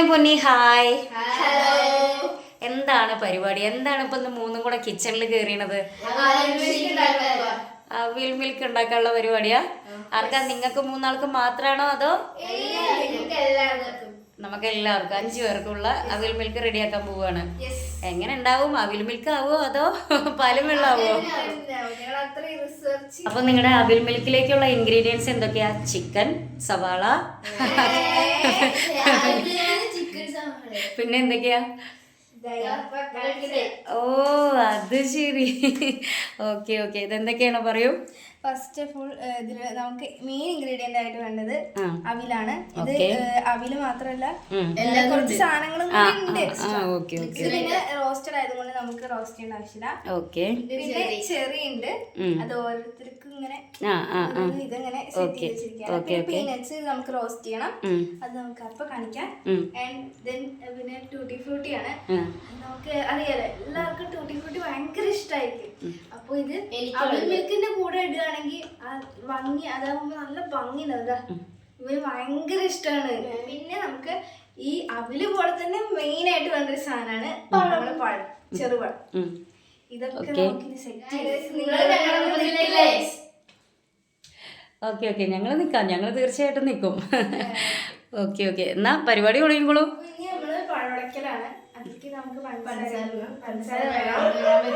പൊന്നി hi. Hello. എന്താണ് പരിപാടി? എന്താണ് ഇപ്പൊ മൂന്നും കൂടെ കിച്ചണിൽ കയറിയണത്? അവിൽ മിൽക്ക് ഉണ്ടാക്കാനുള്ള പരിപാടിയാ? ആർക്കാ? നിങ്ങൾക്ക് മൂന്നാൾക്ക് മാത്രമാണോ അതോ നമുക്ക് എല്ലാവർക്കും 5 പേർക്കുള്ള അവിൽ മിൽക്ക് റെഡിയാക്കാൻ പോവാണ്. എങ്ങനെ ഉണ്ടാവും? അവിൽ മിൽക്ക് ആവോ അതോ പാലും വെള്ളമാവോ? അപ്പൊ നിങ്ങളുടെ അവിൽ മിൽക്കിലേക്കുള്ള ഇൻഗ്രീഡിയൻസ് എന്തൊക്കെയാ? ചിക്കൻ, സവാള, പിന്നെ എന്തൊക്കെയാ? ഓ അത് ശരി. Okay okay. ഇതെന്തൊക്കെയാണ് പറയൂ. ഫസ്റ്റ് ഓഫ് ഓൾ ഇതിൽ നമുക്ക് മെയിൻ ഇൻഗ്രീഡിയന്റ് ആയിട്ട് വേണ്ടത് അവിലാണ്. ഇത് അവില് മാത്രല്ല കുറച്ച് സാധനങ്ങളും ഉണ്ട്. പിന്നെ റോസ്റ്റഡ് ആയതുകൊണ്ട് നമുക്ക് റോസ്റ്റ് ചെയ്യേണ്ട ആവശ്യമില്ല. പിന്നെ ചെറി ഉണ്ട്, അത് ഓരോരുത്തർക്കും ഇങ്ങനെ ഇതെങ്ങനെ സെറ്റ് ചെയ്ത് വെച്ചിരിക്കുകയാണ്. പീനട്സ് നമുക്ക് റോസ്റ്റ് ചെയ്യണം, അത് നമുക്ക് അപ്പൊ കാണിക്കാം. ആൻഡ് ദെൻ പിന്നെ ടൂട്ടി ഫ്രൂട്ടി ആണ്. നമുക്ക് അറിയാലോ എല്ലാവർക്കും ടൂട്ടി ഫ്രൂട്ടി ഭയങ്കര ഇഷ്ടമായിരിക്കും. അപ്പൊ ഇത് അവിൽ മിൽക്കിന്റെ കൂടെ ഇടുകയാണെങ്കിൽ ആ ഭംഗി, അതാകുമ്പോ നല്ല ഭംഗി ഉണ്ടാവും. ഇവര് ഭയങ്കര ഇഷ്ടമാണ്. പിന്നെ നമുക്ക് ഈ അവില് പോലെ തന്നെ മെയിൻ ആയിട്ട് വേണ്ടൊരു സാധനമാണ് നമ്മുടെ പഴം, ചെറുപഴം. ഇതൊക്കെ നമുക്ക് സെറ്റ് ചെയ്ത് ഓക്കെ ഓക്കെ. ഞങ്ങൾ നിൽക്കാം, ഞങ്ങൾ തീർച്ചയായിട്ടും നിൽക്കും. Okay okay. എന്നാ പരിപാടി തുടങ്ങിക്കോളൂ. നമ്മള് പഴവടക്കലാണ്. അതിലേക്ക് നമുക്ക് പഞ്ചസാര വേണം.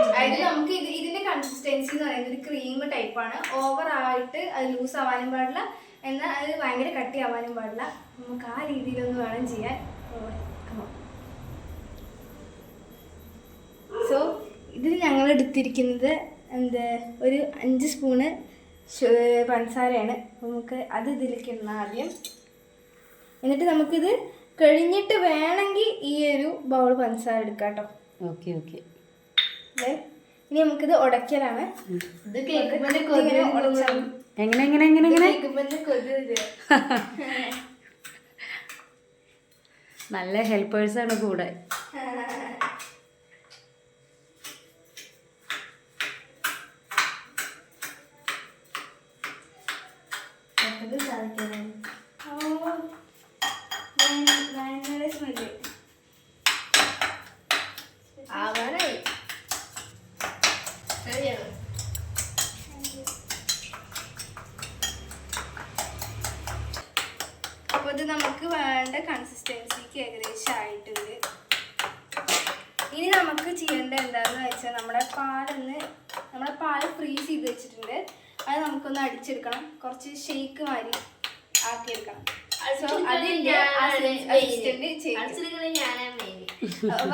അതായത് നമുക്ക് ഇതിന്റെ കൺസിസ്റ്റൻസി എന്ന് പറയുന്നത് ഒരു ക്രീം ടൈപ്പാണ്. ഓവർ ആയിട്ട് അത് ലൂസ് ആവാനും പാടില്ല, എന്നാൽ അത് ഭയങ്കര കട്ടി ആവാനും പാടില്ല. നമുക്ക് ആ രീതിയിലൊന്ന് വേണം ചെയ്യാൻ. സോ ഇതിൽ ഞങ്ങൾ എടുത്തിരിക്കുന്നത് ഒരു 5 സ്പൂണ് പഞ്ചസാരയാണ്. നമുക്ക് അത് ഇതിലേക്ക് ഇടണം ആദ്യം. എന്നിട്ട് നമുക്കിത് കഴിഞ്ഞിട്ട് വേണമെങ്കിൽ ഈ ഒരു ബൗൾ പഞ്ചസാര എടുക്കാം കേട്ടോ. Okay okay. ഇനി നമുക്കിത് ഉടയ്ക്കലാണ്. എങ്ങനെ എങ്ങനെ എങ്ങനെ എങ്ങനെ നല്ല ഹെൽപ്പേഴ്സാണ് കൂടെ. അപ്പോൾ ഇത് നമുക്ക് വേണ്ട കൺസിസ്റ്റൻസിക്ക് ഏകദേശം ആയിട്ടുണ്ട്. ഇനി നമുക്ക് ചെയ്യേണ്ടത് എന്താണെന്ന് വെച്ചാൽ നമ്മുടെ പാൽ ഫ്രീസ് ചെയ്ത് വെച്ചിട്ടുണ്ട്. അത് നമുക്കൊന്ന് അടിച്ചെടുക്കണം, കുറച്ച് ഷേക്ക് മാതിരി ആക്കിയെടുക്കണം.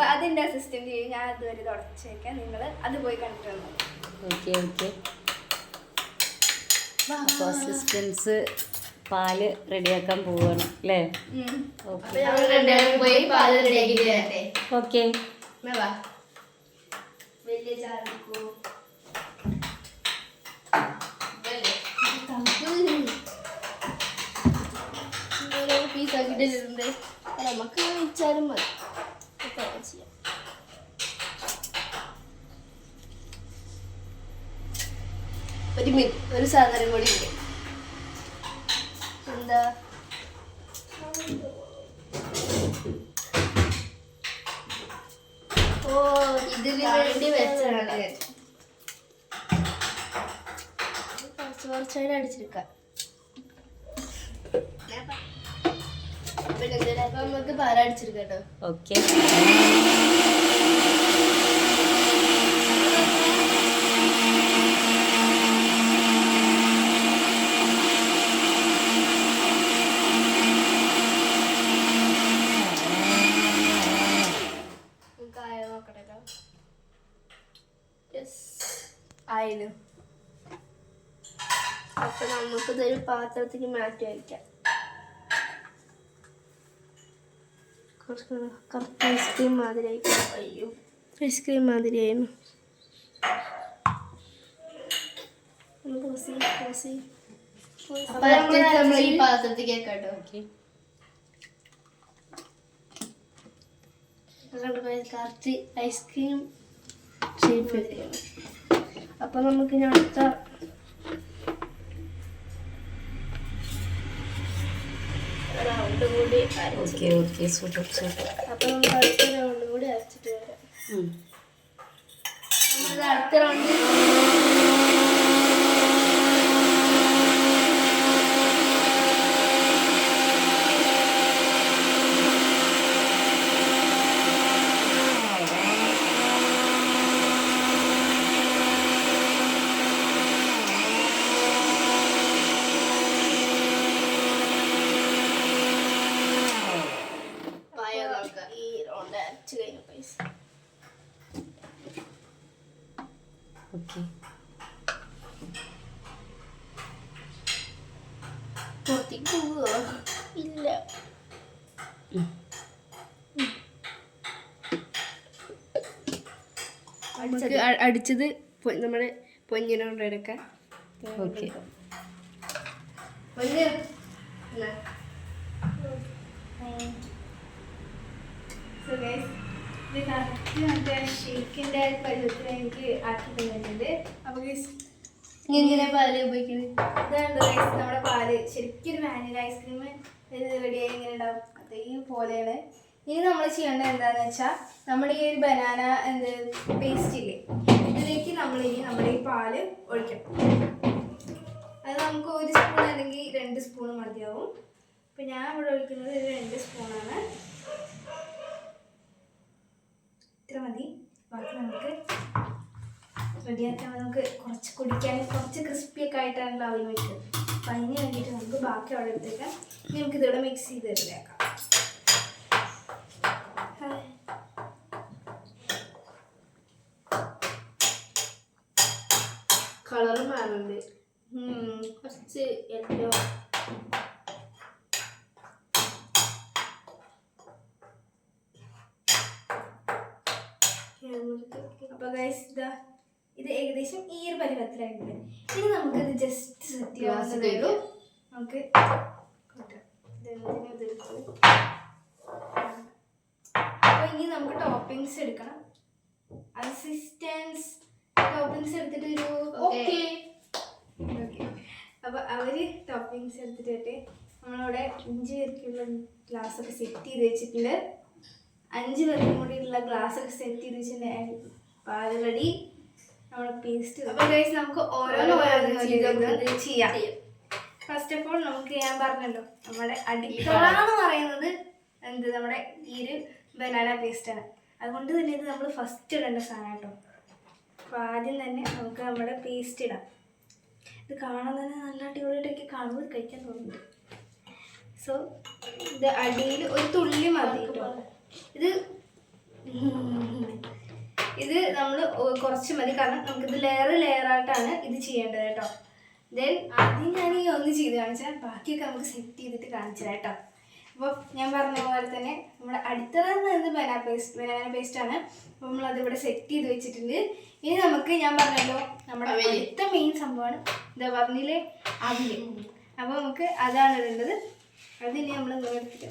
അതിൻ്റെ അസിസ്റ്റന്റ് ചെയ്യും. ഞാൻ അതുവരെ തുടച്ചേക്കാം, നിങ്ങൾ അത് പോയി കണ്ടിട്ട് വന്നു. Okay okay. അപ്പോൾ അസിസ്റ്റൻസ് പാല് റെഡിയാക്കാൻ പോവാണ് അല്ലേ? ഓക്കെ. പീസാക്കിട്ടുണ്ട്, നമുക്ക് വെച്ചാലും മതി. ചെയ്യാം. ഒരു സാധനം കൂടി ഉണ്ട്. എന്താ? ഓ, ഇതിന് വേണ്ടി വെച്ചാണ്. കുറച്ചായിട്ട് അടിച്ചെടുക്കാം. അപ്പൊ നമുക്ക് പാലടിച്ചെടുക്കാം കേട്ടോ. ഓക്കെ. ആയിരുന്നു. അപ്പൊ നമുക്കിതൊരു പാത്രത്തിന് മാറ്റി വയ്ക്കാം. കറക്റ്റ് ഐസ്ക്രീം മാതിരി. അയ്യോ, ഐസ്ക്രീം മാതിരിയായിരുന്നു. നമ്മൾ ഈ പാത്രത്തിൽ കേട്ടോ. കറക്റ്റ് ഐസ്ക്രീം ഷേപ്പ് എടുക്കണം. അപ്പൊ നമുക്ക് ഇനി അടുത്ത റൗണ്ട് കൂടി ഓക്കെ ഓക്കെ സൂപ്പർ സൂപ്പർ. അപ്പോൾ നമുക്ക് അടുത്ത റൗണ്ട് കൂടി അരച്ചിട്ട് വരാം. നമ്മൾ അടുത്ത റൗണ്ട് ഓക്കെ പുറത്തേക്ക് പോവോ? ഇല്ല. അടിച്ചത് നമ്മുടെ പൊന്നിനോട് എടുക്കാം. ഓക്കെ ഷേക്കിന്റെ പരുവത്തിൽ എനിക്ക് ആക്കി തന്നിട്ടുണ്ട്. അപ്പൊ ഇങ്ങനെ പാല് ഉപയോഗിക്കുന്നത് ഇതാണ് നമ്മുടെ പാല്. ശരിക്കും ഒരു വാനില ഐസ്ക്രീം റെഡിയായി ഇങ്ങനെ ഉണ്ടാവും, അതേപോലെയാണ്. ഇനി നമ്മൾ ചെയ്യേണ്ടത് എന്താണെന്ന് വെച്ചാൽ നമ്മുടെ ഈ ഒരു ബനാന പേസ്റ്റ് ഇല്ലേ, ഇതിലേക്ക് നമ്മുടെ ഈ പാല് ഒഴിക്കണം. അത് നമുക്ക് 1 സ്പൂൺ അല്ലെങ്കിൽ 2 സ്പൂൺ മതിയാവും. അപ്പം ഞാൻ ഇവിടെ ഒഴിക്കുന്നത് 2 സ്പൂണാണ്. ഇത്ര മതി. ബാക്കി നമുക്ക് റെഡിയാക്കാൻ നമുക്ക് കുറച്ച് കുടിക്കാൻ കുറച്ച് ക്രിസ്പിയൊക്കെ ആയിട്ടാണല്ലോ അവൽ വയ്ക്കുന്നത്. അപ്പം അതിന് വേണ്ടിയിട്ട് നമുക്ക് ബാക്കി അവിടെ എടുത്തേക്കാം. ഇനി നമുക്ക് ഇതിവിടെ മിക്സ് ചെയ്ത് റെഡിയാക്കാം. കളർ മാറുന്നുണ്ട്, കുറച്ച് യെല്ലോ. അപ്പോൾ ഗൈസ് ഇത് ഏകദേശം ഈ ഒരു പരുവത്തിലായിട്ടുണ്ട്. ഇനി നമുക്കിത് ജസ്റ്റ് സെറ്റ് ചെയ്യാവുന്നതേ ഉള്ളൂ. നമുക്ക് അപ്പോൾ ഇനി നമുക്ക് ടോപ്പിങ്സ് എടുക്കണം. അസിസ്റ്റൻസ് ടോപ്പിങ്സ് എടുത്തിട്ട് ഒരു ഓക്കെ. അപ്പോൾ അവർ ടോപ്പിങ്സ് എടുത്തിട്ട് നമ്മളവിടെ 5 പേർക്കുള്ള ഗ്ലാസ്സൊക്കെ സെറ്റ് ചെയ്ത് വെച്ചിട്ടുണ്ട്. 5 പേർക്കും കൂടിയുള്ള ഗ്ലാസ്സൊക്കെ സെറ്റ് ചെയ്ത് വെച്ചിട്ടുണ്ട്. പാല് റെഡി, നമ്മുടെ പേസ്റ്റ്. അപ്പോൾ ഗൈസ് നമുക്ക് ഓരോന്ന് ചെയ്യാം. ഫസ്റ്റ് ഓഫ് ഓൾ നമുക്ക് ഞാൻ പറഞ്ഞല്ലോ നമ്മുടെ അടുക്കള എന്ന് പറയുന്നത് നമ്മുടെ ഈ ഒരു ബനാന പേസ്റ്റാണ്. അതുകൊണ്ട് തന്നെ ഇത് നമ്മൾ ഫസ്റ്റ് ഇടേണ്ട സാധനം കേട്ടോ. അപ്പോൾ ആദ്യം തന്നെ നമുക്ക് നമ്മുടെ പേസ്റ്റ് ഇടാം. ഇത് കാണാൻ തന്നെ നല്ല അടിപൊളിയായിട്ടൊക്കെ കാണുമ്പോൾ കഴിക്കാൻ തോന്നുന്നുണ്ട്. സോ ഇത് അടിയിൽ ഒരു തുള്ളി മതി കേട്ടോ. ഇത് നമ്മൾ കുറച്ച് മതി, കാരണം നമുക്കിത് ലെയറായിട്ടാണ് ഇത് ചെയ്യേണ്ടത് കേട്ടോ. ദെൻ ആദ്യം ഞാൻ ഈ ഒന്ന് ചെയ്ത് കാണിച്ചാൽ ബാക്കിയൊക്കെ നമുക്ക് സെറ്റ് ചെയ്തിട്ട് കാണിച്ചു തരാം കേട്ടോ. അപ്പോൾ ഞാൻ പറഞ്ഞ പോലെ തന്നെ നമ്മുടെ അടുത്തത് ബനാന പേസ്റ്റാണ്. അപ്പോൾ നമ്മളതിവിടെ സെറ്റ് ചെയ്ത് വെച്ചിട്ടുണ്ട്. ഇനി നമുക്ക് ഞാൻ പറഞ്ഞല്ലോ നമ്മുടെ അടുത്ത മെയിൻ സംഭവമാണ് എന്താ പറഞ്ഞില്ലേ, അവില്. അപ്പോൾ നമുക്ക് അതാണ് ഇടേണ്ടത്. അതിനി നമ്മൾ ഇങ്ങനെ എടുത്തിട്ട്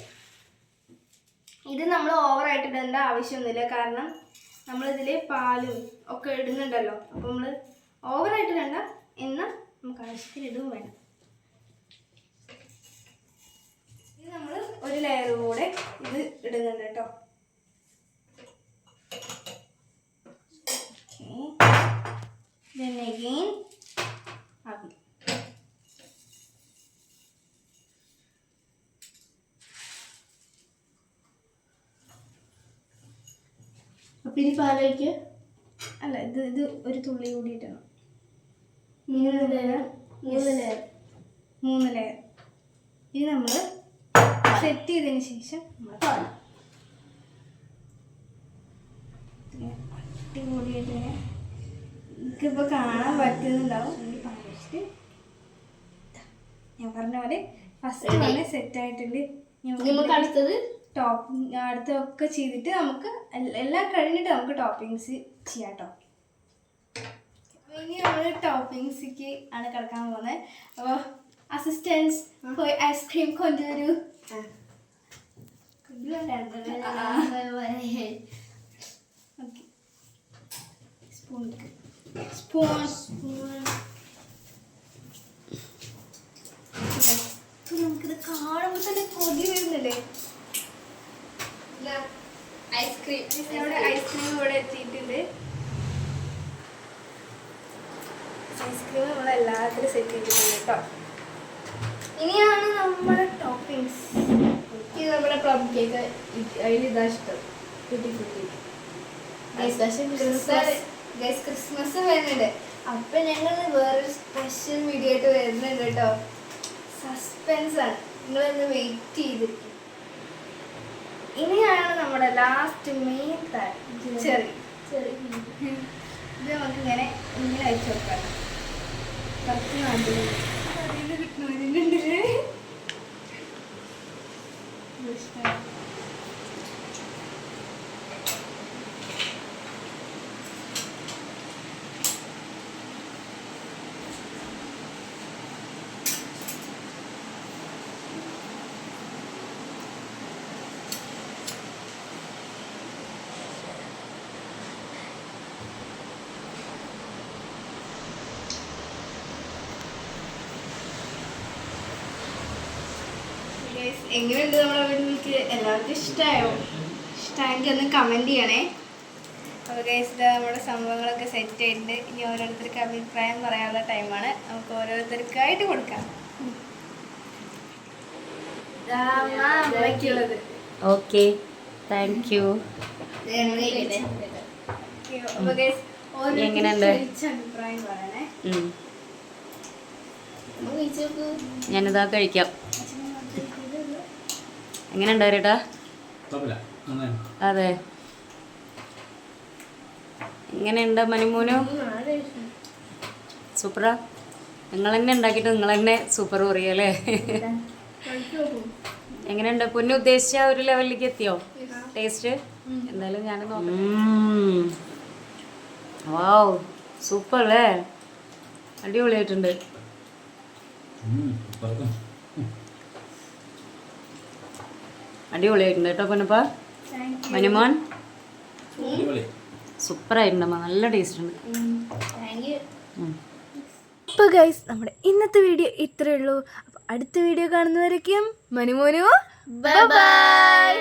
ഇത് നമ്മൾ ഓവറായിട്ട് ഇടേണ്ട ആവശ്യമൊന്നുമില്ല, കാരണം നമ്മളിതിൽ പാലും ഒക്കെ ഇടുന്നുണ്ടല്ലോ. അപ്പോൾ നമ്മൾ ഓവറായിട്ട് ഇടണ്ട, എന്നാൽ നമുക്ക് ആവശ്യത്തിന് ഇടുകയും വേണം. ഇത് നമ്മൾ ഒരു ലെയർ കൂടെ ഇത് ഇടുന്നുണ്ട് കേട്ടോ. Then again അവിൽ. അപ്പം ഇനി പാലൊഴിക്കുക അല്ല, ഇത് ഒരു തുള്ളി കൂടി ഇടണം. 3 ലെയർ. ഇത് നമ്മൾ സെറ്റ് ചെയ്തതിന് ശേഷം നമ്മൾ പാല് അടിപൊളിയായിട്ട് എനിക്കിപ്പോൾ കാണാൻ പറ്റുന്നുണ്ടാവും. എനിക്ക് പാലിച്ചിട്ട് ഞാൻ പറഞ്ഞ പോലെ ഫസ്റ്റ് തന്നെ സെറ്റായിട്ടുണ്ട്. നമുക്ക് അടുത്തത് അടുത്തൊക്കെ ചെയ്തിട്ട് നമുക്ക് എല്ലാം കഴിഞ്ഞിട്ട് നമുക്ക് ടോപ്പിങ്സ് ചെയ്യാം കേട്ടോ. ഇനി നമ്മൾ ടോപ്പിങ്സിക്ക് ആണ് കിടക്കാൻ പോകുന്നത്. അപ്പോൾ അസിസ്റ്റൻസ് പോയി ഐസ്ക്രീം കൊണ്ടുവരൂ. ഓക്കെ, സ്പൂൺ നമുക്കിത് കാണുമ്പോൾ തന്നെ കൊതി വരുന്നില്ലേ. ഐസ്ക്രീം ഇവിടെ എത്തിയിട്ടുണ്ട്. ഐസ്ക്രീം നമ്മളെല്ലാത്തിലും സെറ്റ് ചെയ്തിട്ടുണ്ട് കേട്ടോ. ഇനിയാണ് നമ്മുടെ ടോപ്പിങ്സ്. ഇത് നമ്മുടെ പ്ലം കേക്ക്. അതിലിതാ ഇഷ്ടം. ക്രിസ്മസ് വരുന്നുണ്ട്. അപ്പൊ ഞങ്ങൾ വേറൊരു സ്പെഷ്യൽ വീഡിയോ ആയിട്ട് വരുന്നുണ്ട് കേട്ടോ. സസ്പെൻസ് ആണ്, നിങ്ങളൊന്ന് വെയിറ്റ് ചെയ്തിരിക്കും. ഇനിയാണ് നമ്മുടെ ലാസ്റ്റ് മെയിൻ ചെറി. ഇത് നമുക്ക് ഇങ്ങനെ അയച്ചു നോക്കാം. കുറച്ച് നാട്ടിൽ കിട്ടണമെന്നുണ്ട്. എങ്ങനെയുണ്ട് നമ്മളെ വീട്ടിലേക്ക്? എല്ലാവർക്കും ഇഷ്ടമായോ? ഇഷ്ടമായെങ്കിൽ ഒന്ന് കമൻറ്റ് ചെയ്യണേ. അപ്പോൾ ഗൈസ് നമ്മുടെ സംഭവങ്ങളൊക്കെ സെറ്റ് ആയിട്ടുണ്ട്. ഇനി ഓരോരുത്തർക്ക് അഭിപ്രായം പറയാനുള്ള ടൈമാണ്. നമുക്ക് ഓരോരുത്തർക്കായിട്ട് കൊടുക്കാം. Okay, thank you. അപ്പോൾ ഗൈസ് എങ്ങനെയുണ്ട്? അഭിപ്രായം പറയണേ. ഞാനിതാ കഴിക്കാം. എങ്ങനെ ഉണ്ടായിട്ടാ? അതെ, എങ്ങനെയുണ്ട് മനുമോനു? സൂപ്പറാ. നിങ്ങൾ തന്നെ ഉണ്ടാക്കിയിട്ട് നിങ്ങൾ തന്നെ സൂപ്പർ പറയല്ലേ? എങ്ങനെയുണ്ട്? പൊന്നു ഉദ്ദേശിച്ച ഒരു ലെവലിലേക്ക് എത്തിയോ ടേസ്റ്റ്? എന്തായാലും ഞാൻ നോക്കാം. വാവ്, സൂപ്പർ അല്ലേ? അടിപൊളിയായിട്ടുണ്ട്. അടിപൊളിയായിട്ടുണ്ട് കേട്ടോ പൊന്നപ്പാ. മനുമോൻ സൂപ്പറായിട്ടുണ്ടമ്മ, നല്ല ടേസ്റ്റ് ഉണ്ട്. അപ്പോൾ ഗൈസ് നമ്മുടെ ഇന്നത്തെ വീഡിയോ ഇത്രയേ ഉള്ളൂ. അപ്പോൾ അടുത്ത വീഡിയോ കാണുന്നവരേക്കും മനുമോനു ബൈ ബൈ.